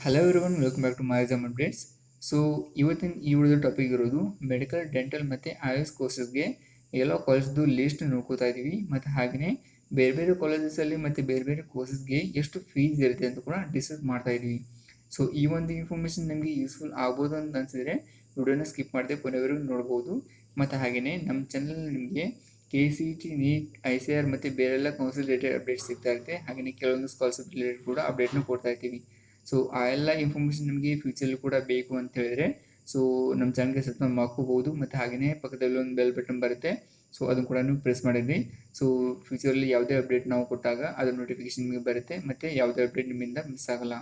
Hello everyone, welcome back to my exam updates. So ಇವತ್ತಿನ ಈ video topic ಇರೋದು medical, dental ಮತ್ತು IAS ಕೋರ್ಸಸ್ಗೆ ಎಲ್ಲ ಕಾಲೇಜ್ದು ಲಿಸ್ಟ್ ನೋಡ್ಕೋತಾ ಇದ್ದೀವಿ. ಮತ್ತು ಹಾಗೆಯೇ ಬೇರೆ ಬೇರೆ ಕಾಲೇಜಸಲ್ಲಿ ಮತ್ತು ಬೇರೆ ಬೇರೆ ಕೋರ್ಸಸ್ಗೆ ಎಷ್ಟು ಫೀಸ್ ಇರುತ್ತೆ ಅಂತ ಕೂಡ ಡಿಸ್ಕಸ್ ಮಾಡ್ತಾ ಇದ್ದೀವಿ. ಸೊ ಈ ಒಂದು ಇನ್ಫಾರ್ಮೇಷನ್ ನಿಮಗೆ ಯೂಸ್ಫುಲ್ ಆಗ್ಬೋದು ಅಂತ ಅನಿಸಿದ್ರೆ ವಿಡಿಯೋನ ಸ್ಕಿಪ್ ಮಾಡದೆ ಕೊನೆವರೆಗೂ ನೋಡ್ಬೋದು. ಮತ್ತು ಹಾಗೆಯೇ ನಮ್ಮ ಚಾನಲ್ ನಿಮಗೆ KCET, ನೀಟ್, ICAR ಮತ್ತು ಬೇರೆಲ್ಲ ಕೌನ್ಸಿಲ್ ರಿಲೇಟೆಡ್ ಅಪ್ಡೇಟ್ಸ್ ಸಿಗ್ತಾ ಇರುತ್ತೆ. ಹಾಗೆಯೇ ಕೆಲವೊಂದು ಸ್ಕಾಲರ್ಶಿಪ್ ರಿಲೇಟೆಡ್ ಕೂಡ ಅಪ್ಡೇಟ್ನ ಕೊಡ್ತಾ ಇರ್ತೀವಿ. ಸೊ ಆ ಎಲ್ಲ ಇನ್ಫಾರ್ಮೇಷನ್ ನಿಮಗೆ ಫ್ಯೂಚರಲ್ಲಿ ಕೂಡ ಬೇಕು ಅಂತ ಹೇಳಿದ್ರೆ ಸೊ ನಮ್ಮ ಚಾನಲ್ಗೆ ಸಬ್ಸ್ಕ್ರೈಬ್ ಮಾಡ್ಕೋಬಹುದು. ಮತ್ತು ಹಾಗೆಯೇ ಪಕ್ಕದಲ್ಲಿ ಒಂದು ಬೆಲ್ ಬಟನ್ ಬರುತ್ತೆ, ಸೊ ಅದನ್ನು ಕೂಡ ನೀವು ಪ್ರೆಸ್ ಮಾಡಿದ್ರಿ. ಸೊ ಫ್ಯೂಚರಲ್ಲಿ ಯಾವುದೇ ಅಪ್ಡೇಟ್ ನಾವು ಕೊಟ್ಟಾಗ ಅದರ ನೋಟಿಫಿಕೇಶನ್ ನಿಮಗೆ ಬರುತ್ತೆ ಮತ್ತು ಯಾವುದೇ ಅಪ್ಡೇಟ್ ನಿಮ್ಮಿಂದ ಮಿಸ್ ಆಗಲ್ಲ.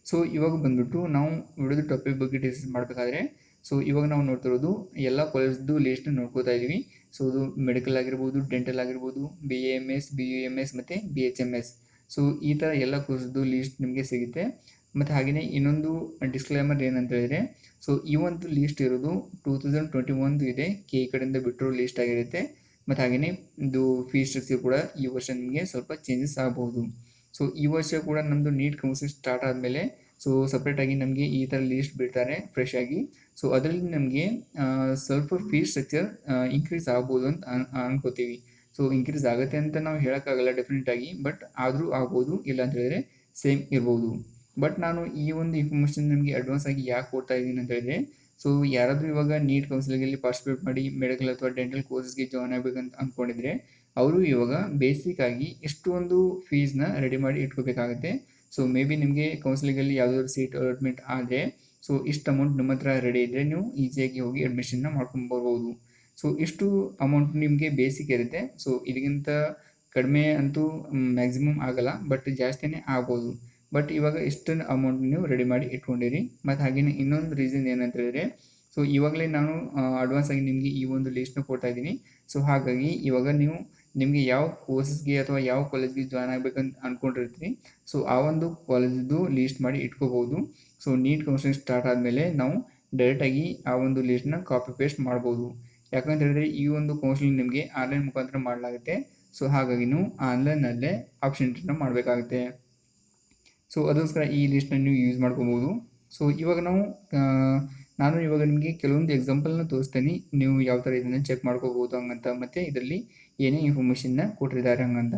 ಸೊ ಇವಾಗ ಬಂದ್ಬಿಟ್ಟು ನಾವು ವಿಡಿಯೋದ ಟಾಪಿಕ್ ಬಗ್ಗೆ ಡಿಸ್ಕಸ್ ಮಾಡಬೇಕಾದ್ರೆ ಸೊ ಇವಾಗ ನಾವು ನೋಡ್ತಿರೋದು ಎಲ್ಲ ಕಾಲೇಜ್ದು ಲಿಸ್ಟ್ನ ನೋಡ್ಕೋತಾ ಇದ್ದೀವಿ. ಸೊ ಅದು ಮೆಡಿಕಲ್ ಆಗಿರ್ಬೋದು, ಡೆಂಟಲ್ ಆಗಿರ್ಬೋದು, BAMS, BUMS ಮತ್ತು BHMS. ಸೊ ಈ ಥರ ಎಲ್ಲ ಕೋರ್ಸ್ದು ಲಿಸ್ಟ್ ನಿಮಗೆ ಸಿಗುತ್ತೆ. ಮತ್ತು ಹಾಗೆಯೇ ಇನ್ನೊಂದು ಡಿಸ್ಕ್ಲೇಮರ್ ಏನಂತ ಹೇಳಿದರೆ, ಸೊ ಈ ಒಂದು ಲಿಸ್ಟ್ ಇರೋದು 2021 ಇದೆ, KE ಕಡೆಯಿಂದ ಬಿಟ್ಟಿರೋ ಲಿಸ್ಟ್ ಆಗಿರುತ್ತೆ. ಮತ್ತು ಹಾಗೆಯೇ ಇದು ಫೀಸ್ ಸ್ಟ್ರಕ್ಚರ್ ಕೂಡ ಈ ವರ್ಷ ನಿಮಗೆ ಸ್ವಲ್ಪ ಚೇಂಜಸ್ ಆಗಬಹುದು. ಸೊ ಈ ವರ್ಷ ಕೂಡ ನಮ್ಮದು ನೀಟ್ ಕೌನ್ಸಿಲ್ ಸ್ಟಾರ್ಟ್ ಆದಮೇಲೆ ಸೊ ಸಪ್ರೇಟಾಗಿ ನಮಗೆ ಈ ಥರ ಲಿಸ್ಟ್ ಬಿಡ್ತಾರೆ ಫ್ರೆಶ್ ಆಗಿ. ಸೊ ಅದರಲ್ಲಿ ನಮಗೆ ಸ್ವಲ್ಪ ಫೀಸ್ ಸ್ಟ್ರಕ್ಚರ್ ಇನ್ಕ್ರೀಸ್ ಆಗ್ಬೋದು ಅಂತ ಅನ್ಕೋತೀವಿ. ಸೊ ಇನ್ಕ್ರೀಸ್ ಆಗುತ್ತೆ ಅಂತ ನಾವು ಹೇಳೋಕ್ಕಾಗಲ್ಲ ಡೆಫಿನೆಟಾಗಿ, ಬಟ್ ಆದರೂ ಆಗ್ಬೋದು, ಇಲ್ಲ ಅಂತ ಹೇಳಿದ್ರೆ ಸೇಮ್ ಇರ್ಬೋದು. ಬಟ್ ನಾನು ಈ ಒಂದು ಇನ್ಫಾರ್ಮೇಷನ್ ನಿಮಗೆ ಅಡ್ವಾನ್ಸ್ ಆಗಿ ಯಾಕೆ ಕೊಡ್ತಾ ಇದ್ದೀನಿ ಅಂತ ಹೇಳಿದ್ರೆ, ಸೊ ಯಾರಾದರೂ ಇವಾಗ ನೀಟ್ ಕೌನ್ಸಿಲಿಂಗಲ್ಲಿ ಪಾರ್ಟಿಸಿಪೇಟ್ ಮಾಡಿ ಮೆಡಿಕಲ್ ಅಥವಾ ಡೆಂಟಲ್ ಕೋರ್ಸ್ಗೆ ಜಾಯ್ನ್ ಆಗಬೇಕಂತ ಅಂದ್ಕೊಂಡಿದ್ರೆ ಅವರು ಇವಾಗ ಬೇಸಿಕ್ಕಾಗಿ ಇಷ್ಟೊಂದು ಫೀಸ್ನ ರೆಡಿ ಮಾಡಿ ಇಟ್ಕೋಬೇಕಾಗುತ್ತೆ. ಸೊ ಮೇ ಬಿ ನಿಮಗೆ ಕೌನ್ಸಿಲಿಂಗಲ್ಲಿ ಯಾವುದಾದ್ರು ಸೀಟ್ ಅಲಾಟ್ಮೆಂಟ್ ಆದರೆ ಸೊ ಇಷ್ಟು ಅಮೌಂಟ್ ನಿಮ್ಮ ಹತ್ರ ರೆಡಿ ಇದ್ದರೆ ನೀವು ಈಸಿಯಾಗಿ ಹೋಗಿ ಅಡ್ಮಿಷನ್ನ ಮಾಡ್ಕೊಂಡು ಬರ್ಬೋದು. ಸೊ ಇಷ್ಟು ಅಮೌಂಟ್ ನಿಮಗೆ ಬೇಸಿಕ್ ಇರುತ್ತೆ. ಸೊ ಇದಕ್ಕಿಂತ ಕಡಿಮೆ ಅಂತೂ ಮ್ಯಾಕ್ಸಿಮಮ್ ಆಗಲ್ಲ, ಬಟ್ ಜಾಸ್ತಿನೇ ಆಗ್ಬೋದು. ಬಟ್ ಇವಾಗ ಇಷ್ಟನ್ನು ಅಮೌಂಟ್ ನೀವು ರೆಡಿ ಮಾಡಿ ಇಟ್ಕೊಂಡಿರಿ. ಮತ್ತು ಹಾಗೆಯೇ ಇನ್ನೊಂದು ರೀಸನ್ ಏನಂತ ಹೇಳಿದ್ರೆ, ಸೊ ಇವಾಗಲೇ ನಾನು ಅಡ್ವಾನ್ಸ್ ಆಗಿ ನಿಮಗೆ ಈ ಒಂದು ಲಿಸ್ಟ್ನ ಕೊಡ್ತಾ ಇದ್ದೀನಿ. ಸೊ ಹಾಗಾಗಿ ಇವಾಗ ನೀವು ನಿಮಗೆ ಯಾವ ಕೋರ್ಸ್ಗೆ ಅಥವಾ ಯಾವ ಕಾಲೇಜ್ಗೆ ಜಾಯ್ನ್ ಆಗಬೇಕಂತ ಅಂದ್ಕೊಂಡಿರ್ತೀರಿ ಸೊ ಆ ಒಂದು ಕಾಲೇಜ್ದು ಲೀಸ್ಟ್ ಮಾಡಿ ಇಟ್ಕೋಬೋದು. ಸೊ ನೀಟ್ ಕೌನ್ಸಿಲಿಂಗ್ ಸ್ಟಾರ್ಟ್ ಆದಮೇಲೆ ನಾವು ಡೈರೆಕ್ಟಾಗಿ ಆ ಒಂದು ಲೀಸ್ಟ್ನ ಕಾಪಿ ಪೇಸ್ಟ್ ಮಾಡ್ಬೋದು. ಯಾಕಂತ ಹೇಳಿದ್ರೆ ಈ ಒಂದು ಕೌನ್ಸಿಲಿಂಗ್ ನಿಮಗೆ ಆನ್ಲೈನ್ ಮುಖಾಂತರ ಮಾಡಲಾಗುತ್ತೆ. ಸೊ ಹಾಗಾಗಿ ನೀವು ಆನ್ಲೈನಲ್ಲೇ ಆಪ್ಷನ್ ಎಂಟ್ರಿನ ಮಾಡಬೇಕಾಗುತ್ತೆ. ಸೊ ಅದಕ್ಕೋಸ್ಕರ ಈ ಲಿಸ್ಟ್ನ ನೀವು ಯೂಸ್ ಮಾಡ್ಕೋಬೋದು. ಸೊ ಇವಾಗ ನಾನು ಇವಾಗ ನಿಮಗೆ ಕೆಲವೊಂದು ಎಕ್ಸಾಂಪಲ್ನ ತೋರಿಸ್ತೀನಿ, ನೀವು ಯಾವ ಥರ ಇದನ್ನು ಚೆಕ್ ಮಾಡ್ಕೋಬೋದು ಹಂಗಂತ, ಮತ್ತು ಇದರಲ್ಲಿ ಏನೇ ಇನ್ಫಾರ್ಮೇಷನ್ನ ಕೊಟ್ಟಿದ್ದಾರೆ ಹಂಗಂತ.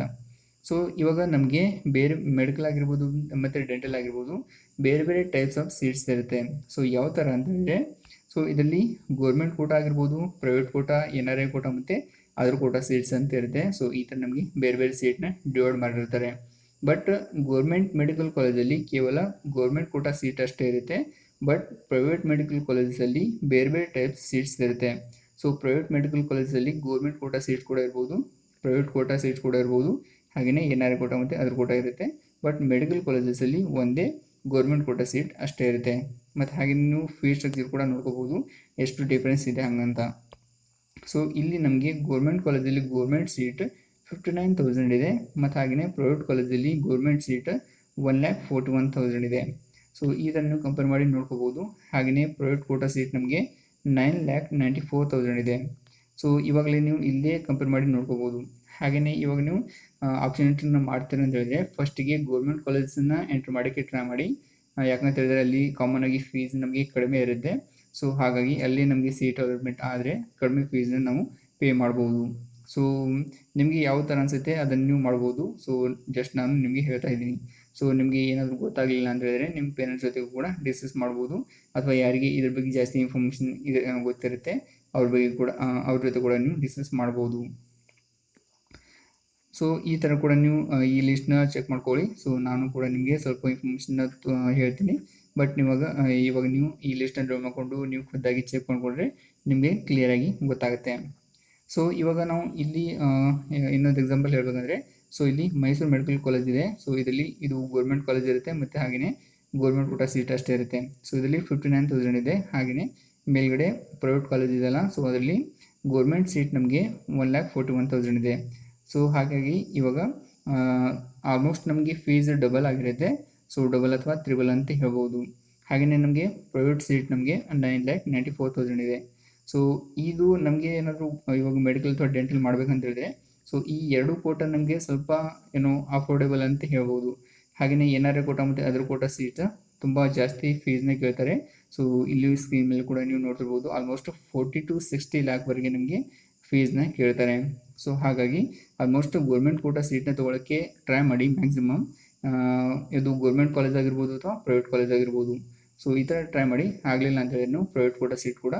ಸೊ ಇವಾಗ ನಮಗೆ ಬೇರೆ ಮೆಡಿಕಲ್ ಆಗಿರ್ಬೋದು ಮತ್ತು ಡೆಂಟಲ್ ಆಗಿರ್ಬೋದು ಬೇರೆ ಬೇರೆ ಟೈಪ್ಸ್ ಆಫ್ ಸೀಟ್ಸ್ ಇರುತ್ತೆ. ಸೊ ಯಾವ ಥರ ಅಂತಂದರೆ, ಸೊ ಇದರಲ್ಲಿ ಗೌರ್ಮೆಂಟ್ ಕೋಟಾ ಆಗಿರ್ಬೋದು, ಪ್ರೈವೇಟ್ ಕೋಟಾ, NRI ಕೋಟಾ ಮತ್ತು ಅದರ್ ಕೋಟಾ ಸೀಟ್ಸ್ ಅಂತ ಇರುತ್ತೆ. ಸೊ ಈ ಥರ ನಮಗೆ ಬೇರೆ ಬೇರೆ ಸೀಟ್ನ ಡಿವೈಡ್ ಮಾಡಿರ್ತಾರೆ. ಬಟ್ ಗೌರ್ಮೆಂಟ್ ಮೆಡಿಕಲ್ ಕಾಲೇಜಲ್ಲಿ ಕೇವಲ ಗೌರ್ಮೆಂಟ್ ಕೋಟಾ ಸೀಟ್ ಅಷ್ಟೇ ಇರುತ್ತೆ. ಬಟ್ ಪ್ರೈವೇಟ್ ಮೆಡಿಕಲ್ ಕಾಲೇಜಸಲ್ಲಿ ಬೇರೆ ಬೇರೆ ಟೈಪ್ಸ್ ಸೀಟ್ಸ್ ಇರುತ್ತೆ. ಸೊ ಪ್ರೈವೇಟ್ ಮೆಡಿಕಲ್ ಕಾಲೇಜಲ್ಲಿ ಗೌರ್ಮೆಂಟ್ ಕೋಟಾ ಸೀಟ್ ಕೂಡ ಇರ್ಬೋದು, ಪ್ರೈವೇಟ್ ಕೋಟಾ ಸೀಟ್ಸ್ ಕೂಡ ಇರ್ಬೋದು, ಹಾಗೆಯೇ NRI ಕೋಟಾ ಮತ್ತು ಅದರ್ ಕೋಟಾ ಇರುತ್ತೆ. ಬಟ್ ಮೆಡಿಕಲ್ ಕಾಲೇಜಸಲ್ಲಿ ಒಂದೇ ಗೌರ್ಮೆಂಟ್ ಕೋಟಾ ಸೀಟ್ ಅಷ್ಟೇ ಇರುತ್ತೆ. ಮತ್ತು ಹಾಗೆ ನೀವು ಫೀಸ್ ಸ್ಟ್ರಕ್ಚರ್ ಕೂಡ ನೋಡ್ಕೋಬೋದು ಎಷ್ಟು ಡಿಫ್ರೆನ್ಸ್ ಇದೆ ಹಂಗಂತ. ಸೊ ಇಲ್ಲಿ ನಮಗೆ ಗೌರ್ಮೆಂಟ್ ಕಾಲೇಜಲ್ಲಿ ಗೌರ್ಮೆಂಟ್ ಸೀಟ್ 59,000 ಇದೆ. ಮತ್ತು ಹಾಗೆಯೇ ಪ್ರೈವೇಟ್ ಕಾಲೇಜಲ್ಲಿ ಗೌರ್ಮೆಂಟ್ ಸೀಟ್ 1,41,000 ಇದೆ. ಸೊ ಇದನ್ನು ಕಂಪೇರ್ ಮಾಡಿ ನೋಡ್ಕೋಬೋದು. ಹಾಗೆಯೇ ಪ್ರೈವೇಟ್ ಕೋಟಾ ಸೀಟ್ ನಮಗೆ 9,94,000 ಇದೆ. ಸೊ ಇವಾಗಲೇ ನೀವು ಇಲ್ಲೇ ಕಂಪೇರ್ ಮಾಡಿ ನೋಡ್ಕೋಬೋದು. ಹಾಗೆಯೇ ಇವಾಗ ನೀವು ಆಪ್ಷನ್ ಎಂಟ್ರಿನ ಮಾಡ್ತೀರ ಅಂತ ಹೇಳಿದ್ರೆ ಫಸ್ಟಿಗೆ ಗೌರ್ಮೆಂಟ್ ಕಾಲೇಜನ್ನು ಎಂಟ್ರಿ ಮಾಡೋಕ್ಕೆ ಟ್ರೈ ಮಾಡಿ. ಯಾಕಂತ ಹೇಳಿದ್ರೆ ಅಲ್ಲಿ ಕಾಮನ್ ಆಗಿ ಫೀಸ್ ನಮಗೆ ಕಡಿಮೆ ಇರುತ್ತೆ. ಸೊ ಹಾಗಾಗಿ ಅಲ್ಲಿ ನಮಗೆ ಸೀಟ್ ಅಲಾಟ್ಮೆಂಟ್ ಆದರೆ ಕಡಿಮೆ ಫೀಸ್ನ ನಾವು ಪೇ ಮಾಡ್ಬೋದು. ಸೊ ನಿಮಗೆ ಯಾವ ಥರ ಅನಿಸುತ್ತೆ ಅದನ್ನು ನೀವು ಮಾಡ್ಬೋದು. ಸೊ ಜಸ್ಟ್ ನಾನು ನಿಮಗೆ ಹೇಳ್ತಾ ಇದ್ದೀನಿ. ಸೊ ನಿಮಗೆ ಏನಾದರೂ ಗೊತ್ತಾಗಲಿಲ್ಲ ಅಂತ ಹೇಳಿದ್ರೆ ನಿಮ್ಮ ಪೇರೆಂಟ್ಸ್ ಜೊತೆಗೂ ಕೂಡ ಡಿಸ್ಕಸ್ ಮಾಡ್ಬೋದು, ಅಥವಾ ಯಾರಿಗೆ ಇದ್ರ ಬಗ್ಗೆ ಜಾಸ್ತಿ ಇನ್ಫಾರ್ಮೇಷನ್ ಗೊತ್ತಿರುತ್ತೆ ಅವ್ರ ಜೊತೆ ಕೂಡ ನೀವು ಡಿಸ್ಕಸ್ ಮಾಡ್ಬೋದು. ಸೊ ಈ ಥರ ಕೂಡ ನೀವು ಈ ಲಿಸ್ಟ್ನ ಚೆಕ್ ಮಾಡ್ಕೊಳ್ಳಿ. ಸೊ ನಾನು ಕೂಡ ನಿಮಗೆ ಸ್ವಲ್ಪ ಇನ್ಫಾರ್ಮೇಷನ್ನ ಹೇಳ್ತೀನಿ. ಬಟ್ ಇವಾಗ ನೀವು ಈ ಲಿಸ್ಟನ್ನು ಡ್ರಾ ಮಾಡಿಕೊಂಡು ನೀವು ಖುದ್ದಾಗಿ ಚೆಕ್ ಮಾಡಿಕೊಂಡ್ರೆ ನಿಮಗೆ ಕ್ಲಿಯರಾಗಿ ಗೊತ್ತಾಗುತ್ತೆ. ಸೊ ಇವಾಗ ನಾವು ಇಲ್ಲಿ ಇನ್ನೊಂದು ಎಕ್ಸಾಂಪಲ್ ಹೇಳ್ಬೇಕಂದ್ರೆ, ಸೊ ಇಲ್ಲಿ ಮೈಸೂರು ಮೆಡಿಕಲ್ ಕಾಲೇಜ್ ಇದೆ. ಸೊ ಇದರಲ್ಲಿ ಇದು ಗೌರ್ಮೆಂಟ್ ಕಾಲೇಜ್ ಇರುತ್ತೆ ಮತ್ತು ಹಾಗೆಯೇ ಗೌರ್ಮೆಂಟ್ ಕೋಟಾ ಸೀಟ್ ಅಷ್ಟೇ ಇರುತ್ತೆ. ಸೊ ಇದರಲ್ಲಿ 59,000 ಇದೆ. ಹಾಗೆಯೇ ಮೇಲ್ಗಡೆ ಪ್ರೈವೇಟ್ ಕಾಲೇಜ್ ಇದೆಯಲ್ಲ, ಸೊ ಅದರಲ್ಲಿ ಗೌರ್ಮೆಂಟ್ ಸೀಟ್ ನಮಗೆ 1,41,000 ಇದೆ. ಸೊ ಹಾಗಾಗಿ ಇವಾಗ ಆಲ್ಮೋಸ್ಟ್ ನಮಗೆ ಫೀಸ್ ಡಬಲ್ ಆಗಿರುತ್ತೆ. ಸೊ ಡಬಲ್ ಅಥವಾ ತ್ರಿಬಲ್ ಅಂತ ಹೇಳ್ಬೋದು. ಹಾಗೆಯೇ ನಮಗೆ ಪ್ರೈವೇಟ್ ಸೀಟ್ ನಮಗೆ 9,94,000 ಇದೆ. ಸೊ ಇದು ನಮಗೆ ಏನಾದರೂ ಇವಾಗ ಮೆಡಿಕಲ್ ಅಥವಾ ಡೆಂಟಲ್ ಮಾಡ್ಬೇಕಂತ ಹೇಳಿದ್ರೆ ಸೊ ಈ ಎರಡು ಕೋಟಾ ನಮಗೆ ಸ್ವಲ್ಪ ಅಫೋರ್ಡೆಬಲ್ ಅಂತ ಹೇಳ್ಬೋದು. ಹಾಗೆಯೇ NRI ಕೋಟಾ ಮತ್ತು ಅದರ್ ಕೋಟಾ ಸೀಟ್ ತುಂಬ ಜಾಸ್ತಿ ಫೀಸ್ನ ಕೇಳ್ತಾರೆ. ಸೊ ಇಲ್ಲಿ ಸ್ಕೀಮಲ್ಲಿ ಕೂಡ ನೀವು ನೋಡ್ತಿರ್ಬೋದು ಆಲ್ಮೋಸ್ಟ್ 40 to 60 ಲ್ಯಾಕ್ವರೆಗೆ ನಿಮಗೆ ಫೀಸ್ನ ಕೇಳ್ತಾರೆ. ಸೊ ಹಾಗಾಗಿ ಆಲ್ಮೋಸ್ಟ್ ಗೌರ್ಮೆಂಟ್ ಕೋಟಾ ಸೀಟ್ನ ತೊಗೊಳಕ್ಕೆ ಟ್ರೈ ಮಾಡಿ ಮ್ಯಾಕ್ಸಿಮಮ್. ಇದು ಗೌರ್ಮೆಂಟ್ ಕಾಲೇಜ್ ಆಗಿರ್ಬೋದು ಅಥವಾ ಪ್ರೈವೇಟ್ ಕಾಲೇಜ್ ಆಗಿರ್ಬೋದು. ಸೊ ಈ ಥರ ಟ್ರೈ ಮಾಡಿ, ಆಗಲಿಲ್ಲ ಅಂತ ಹೇಳಿದ್ರೆ ನೀವು ಪ್ರೈವೇಟ್ ಕೋಟಾ ಸೀಟ್ ಕೂಡ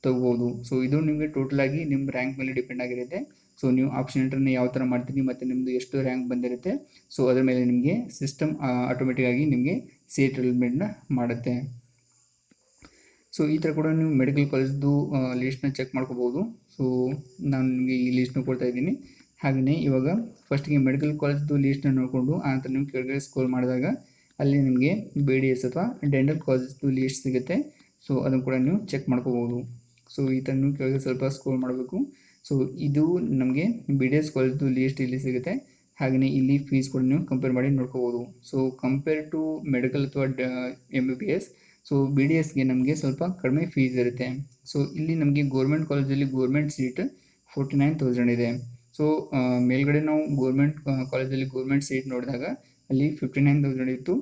ತೊಗೋಬೋದು. ಸೊ ಇದು ನಿಮಗೆ ಟೋಟಲಾಗಿ ನಿಮ್ಮ ರ್ಯಾಂಕ್ ಮೇಲೆ ಡಿಪೆಂಡ್ ಆಗಿರುತ್ತೆ. ಸೊ ನೀವು ಆಪ್ಷನ್ ಎಂಟ್ರನ್ನ ಯಾವ ಥರ ಮಾಡ್ತೀರಿ ಮತ್ತು ನಿಮ್ಮದು ಎಷ್ಟು ರ್ಯಾಂಕ್ ಬಂದಿರುತ್ತೆ, ಸೊ ಅದರ ಮೇಲೆ ನಿಮಗೆ ಸಿಸ್ಟಮ್ ಆಟೋಮೆಟಿಕ್ಕಾಗಿ ನಿಮಗೆ ಸೀಟ್ ಅಲಾಟ್ಮೆಂಟ್ನ ಮಾಡುತ್ತೆ. ಸೊ ಈ ಥರ ಕೂಡ ನೀವು ಮೆಡಿಕಲ್ ಕಾಲೇಜ್ದು ಲೀಸ್ಟ್ನ ಚೆಕ್ ಮಾಡ್ಕೋಬೋದು. ಸೊ ನಾನು ನಿಮಗೆ ಈ ಲೀಸ್ಟ್ನ ಕೊಡ್ತಾ ಇದ್ದೀನಿ. ಹಾಗೆಯೇ ಇವಾಗ ಫಸ್ಟಿಗೆ ಮೆಡಿಕಲ್ ಕಾಲೇಜ್ದು ಲೀಸ್ಟ್ನ ನೋಡಿಕೊಂಡು ಆನಂತರ ನೀವು ಕೆಳಗಡೆ ಸ್ಕ್ರೋಲ್ ಮಾಡಿದಾಗ ಅಲ್ಲಿ ನಿಮಗೆ BDS ಅಥವಾ ಡೆಂಟಲ್ ಕಾಲೇಜ್ದು ಲೀಸ್ಟ್ ಸಿಗುತ್ತೆ. ಸೊ ಅದನ್ನು ಕೂಡ ನೀವು ಚೆಕ್ ಮಾಡ್ಕೋಬೋದು. ಸೊ ಈ ಥರ ನೀವು ಕೆಳಗೆ ಸ್ವಲ್ಪ ಸ್ಕ್ರೋಲ್ ಮಾಡಬೇಕು. ಸೊ ಇದು ನಮಗೆ BDS ಕಾಲೇಜ್ದು ಲೀಸ್ಟ್ ಇಲ್ಲಿ ಸಿಗುತ್ತೆ. ಹಾಗೆಯೇ ಇಲ್ಲಿ ಫೀಸ್ ಕೂಡ ನೀವು ಕಂಪೇರ್ ಮಾಡಿ ನೋಡ್ಕೋಬೋದು. ಸೊ ಕಂಪೇರ್ ಟು ಮೆಡಿಕಲ್ ಅಥವಾ MBBS, ಸೊ BDSಗೆ ನಮಗೆ ಸ್ವಲ್ಪ ಕಡಿಮೆ ಫೀಸ್ ಇರುತ್ತೆ. ಸೊ ಇಲ್ಲಿ ನಮಗೆ ಗೌರ್ಮೆಂಟ್ ಕಾಲೇಜಲ್ಲಿ ಗೌರ್ಮೆಂಟ್ ಸೀಟ್ 49,000 ಇದೆ. ಸೊ ಮೇಲ್ಗಡೆ ನಾವು ಗೌರ್ಮೆಂಟ್ ಕಾಲೇಜಲ್ಲಿ ಗೌರ್ಮೆಂಟ್ ಸೀಟ್ ನೋಡಿದಾಗ ಅಲ್ಲಿ 59,000 ಇತ್ತು,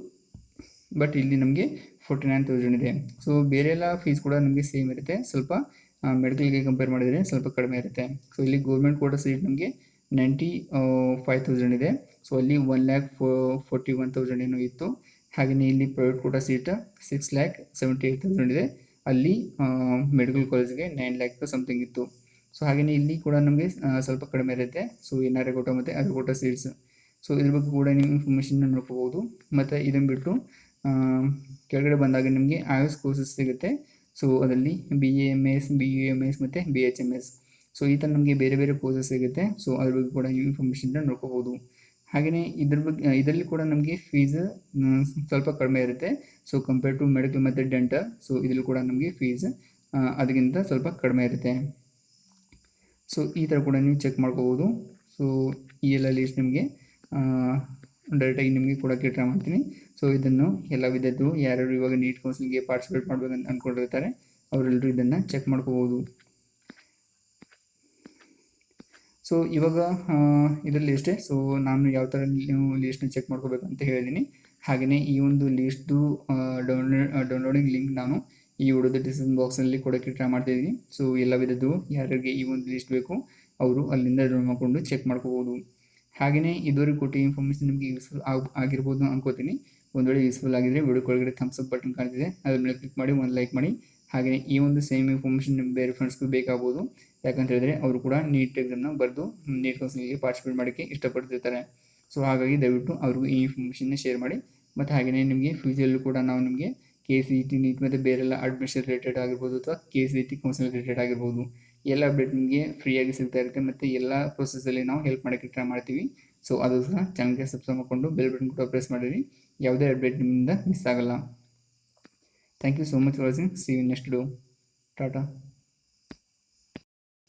ಬಟ್ ಇಲ್ಲಿ ನಮಗೆ 49,000 ಇದೆ. ಸೊ ಬೇರೆ ಎಲ್ಲ ಫೀಸ್ ಕೂಡ ನಮಗೆ ಸೇಮ್ ಇರುತ್ತೆ, ಸ್ವಲ್ಪ ಮೆಡಿಕಲ್ಗೆ ಕಂಪೇರ್ ಮಾಡಿದರೆ ಸ್ವಲ್ಪ ಕಡಿಮೆ ಇರುತ್ತೆ. ಸೊ ಇಲ್ಲಿ ಗೌರ್ಮೆಂಟ್ ಕೋಟಾ ಸೀಟ್ ನಮಗೆ 95,000 ಇದೆ. ಸೊ ಅಲ್ಲಿ 1,41,000 ಏನೋ ಇತ್ತು. ಹಾಗೆಯೇ ಇಲ್ಲಿ ಪ್ರೈವೇಟ್ ಕೋಟಾ ಸೀಟ್ 6,78,000 ಇದೆ. ಅಲ್ಲಿ ಮೆಡಿಕಲ್ ಕಾಲೇಜ್ಗೆ 9 lakh ಸಮಥಿಂಗ್ ಇತ್ತು. ಸೊ ಹಾಗೆಯೇ ಇಲ್ಲಿ ಕೂಡ ನಮಗೆ ಸ್ವಲ್ಪ ಕಡಿಮೆ ಇರುತ್ತೆ. ಸೊ NRI ಕೋಟಾ ಮತ್ತು ಅದರ್ ಕೋಟಾ ಸೀಟ್ಸ್. ಸೊ ಇದ್ರ ಬಗ್ಗೆ ಕೂಡ ನೀವು ಇನ್ಫಾರ್ಮೇಷನ್ನ ನೋಡ್ಕೋಬೋದು. ಮತ್ತು ಇದನ್ನು ಬಿಟ್ಟು ಕೆಳಗಡೆ ಬಂದಾಗ ನಿಮಗೆ ಆಯುಷ್ ಕೋರ್ಸಸ್ ಸಿಗುತ್ತೆ. ಸೊ ಅದರಲ್ಲಿ BAMS, BUMS ಮತ್ತು BHMS. ಸೊ ಈ ಥರ ನಮಗೆ ಬೇರೆ ಬೇರೆ ಕೋರ್ಸಸ್ ಸಿಗುತ್ತೆ. ಸೊ ಅದ್ರ ಬಗ್ಗೆ ಕೂಡ ನೀವು ಇನ್ಫಾರ್ಮೇಷನ್ನ ನೋಡ್ಕೋಬೋದು. ಹಾಗೆಯೇ ಇದರಲ್ಲಿ ಕೂಡ ನಮಗೆ ಫೀಸ್ ಸ್ವಲ್ಪ ಕಡಿಮೆ ಇರುತ್ತೆ. ಸೊ ಕಂಪೇರ್ ಟು ಮೆಡಿಕಲ್ ಮತ್ತು ಡೆಂಟಲ್, ಸೊ ಇದರಲ್ಲಿ ಕೂಡ ನಮಗೆ ಫೀಸ್ ಅದಕ್ಕಿಂತ ಸ್ವಲ್ಪ ಕಡಿಮೆ ಇರುತ್ತೆ. ಸೊ ಈ ಥರ ಕೂಡ ನೀವು ಚೆಕ್ ಮಾಡ್ಕೋಬೋದು. ಸೊ ಈ ಎಲ್ಲ ಲೀಸ್ಟ್ ನಿಮಗೆ ಡೈರೆಕ್ಟಾಗಿ ನಿಮಗೆ ಕೊಡೋಕ್ಕೆ ಟ್ರೈ ಮಾಡ್ತೀನಿ. ಸೊ ಇದನ್ನು ಎಲ್ಲ ವಿದ್ಯಾರ್ಥಿಗಳು ಯಾರ್ಯಾರು ಇವಾಗ ನೀಟ್ ಕೌನ್ಸಿಲಿಂಗ್ಗೆ ಪಾರ್ಟಿಸಿಪೇಟ್ ಮಾಡಬೇಕಂತ ಅಂದ್ಕೊಂಡಿರ್ತಾರೆ ಅವರೆಲ್ಲರೂ ಇದನ್ನು ಚೆಕ್ ಮಾಡ್ಕೋಬೋದು. ಸೊ ಇವಾಗ ಇದರಲ್ಲಿ ಅಷ್ಟೇ. ಸೊ ನಾನು ಯಾವ ಥರ ನೀವು ಲೀಸ್ಟ್ನ ಚೆಕ್ ಮಾಡ್ಕೋಬೇಕಂತ ಹೇಳಿದ್ದೀನಿ. ಹಾಗೆಯೇ ಈ ಒಂದು ಲೀಸ್ಟ್ದು ಡೌನ್ಲೋಡಿಂಗ್ ಲಿಂಕ್ ನಾನು ಈ ವಿಡಿಯೋದ ಡಿಸ್ಕ್ರಿಪ್ಷನ್ ಬಾಕ್ಸಲ್ಲಿ ಕೊಡೋಕ್ಕೆ ಟ್ರೈ ಮಾಡ್ತಾಯಿದ್ದೀನಿ. ಸೊ ಎಲ್ಲ ವಿಧದ್ದು ಯಾರಿಗೆ ಈ ಒಂದು ಲೀಸ್ಟ್ ಬೇಕು ಅವರು ಅಲ್ಲಿಂದ ಡೌನ್ ಮಾಡಿಕೊಂಡು ಚೆಕ್ ಮಾಡ್ಕೋಬೋದು. ಹಾಗೆಯೇ ಇದುವರೆಗೆ ಕೊಟ್ಟು ಇನ್ಫಾರ್ಮೇಷನ್ ನಿಮಗೆ ಯೂಸ್ಫುಲ್ ಆಗಿರ್ಬೋದು ಅನ್ಕೋತೀನಿ. ಒಂದು ವೇಳೆ ಯೂಸ್ಫುಲ್ ಆಗಿದ್ರೆ ವಿಡಿಯೋ ಕೆಳಗಡೆ ಥಮ್ಸ್ ಅಪ್ ಬಟನ್ ಕಾಣ್ತಿದೆ, ಅದ್ರ ಮೇಲೆ ಕ್ಲಿಕ್ ಮಾಡಿ ಒಂದು ಲೈಕ್ ಮಾಡಿ. ಹಾಗೆಯೇ ಈ ಒಂದು ಸೇಮ್ ಇನ್ಫಾರ್ಮೇಷನ್ ನಿಮ್ಮ ಬೇರೆ ಫ್ರೆಂಡ್ಸ್ಗೂ ಬೇಕಾಗ್ಬೋದು. ಯಾಕಂತ ಹೇಳಿದ್ರೆ ಅವರು ಕೂಡ ನೀಟ್ ಎಕ್ಸಾಮ್ನ ಬರೆದು ನೀಟ್ ಕೌನ್ಸಿಲಿಂಗ್ಗೆ ಪಾರ್ಟಿಸಿಪೇಟ್ ಮಾಡೋಕ್ಕೆ ಇಷ್ಟಪಡ್ತಿರ್ತಾರೆ. ಸೊ ಹಾಗಾಗಿ ದಯವಿಟ್ಟು ಅವ್ರಿಗೂ ಈ ಇನ್ಫಾರ್ಮೇಷನ್ನ ಶೇರ್ ಮಾಡಿ. ಮತ್ತು ಹಾಗೆಯೇ ನಿಮಗೆ ಫ್ಯೂಚರಲ್ಲೂ ಕೂಡ ನಾವು ನಿಮಗೆ KCET, ನೀಟ್ ಮತ್ತು ಬೇರೆಲ್ಲ ಅಡ್ಮಿಷನ್ ರಿಲೇಟೆಡ್ ಆಗಿರ್ಬೋದು ಅಥವಾ KCET ಕೌನ್ಸಿಲಿಂಗ್ ರಿಲೇಟೆಡ್ ಆಗಿರ್ಬೋದು ಎಲ್ಲ ಅಪ್ಡೇಟ್ ನಿಮಗೆ ಫ್ರೀಯಾಗಿ ಸಿಗ್ತಾ ಇರುತ್ತೆ. ಮತ್ತು ಎಲ್ಲ ಪ್ರೊಸೆಸಲ್ಲಿ ನಾವು ಹೆಲ್ಪ್ ಮಾಡೋಕ್ಕೆ ಟ್ರೈ ಮಾಡ್ತೀವಿ. ಸೊ ಅದು ಸಹ ಚಾನಲ್ಗೆ ಸಬ್ಸ್ಕ್ರೈಬ್ ಮಾಡಿಕೊಂಡು ಬೆಲ್ ಬಟನ್ ಕೂಡ ಪ್ರೆಸ್ ಮಾಡಿರಿ, ಯಾವುದೇ ಅಪ್ಡೇಟ್ ನಿಮ್ಮಿಂದ ಮಿಸ್ ಆಗಲ್ಲ. Thank you so much for watching. See you next video. Tata.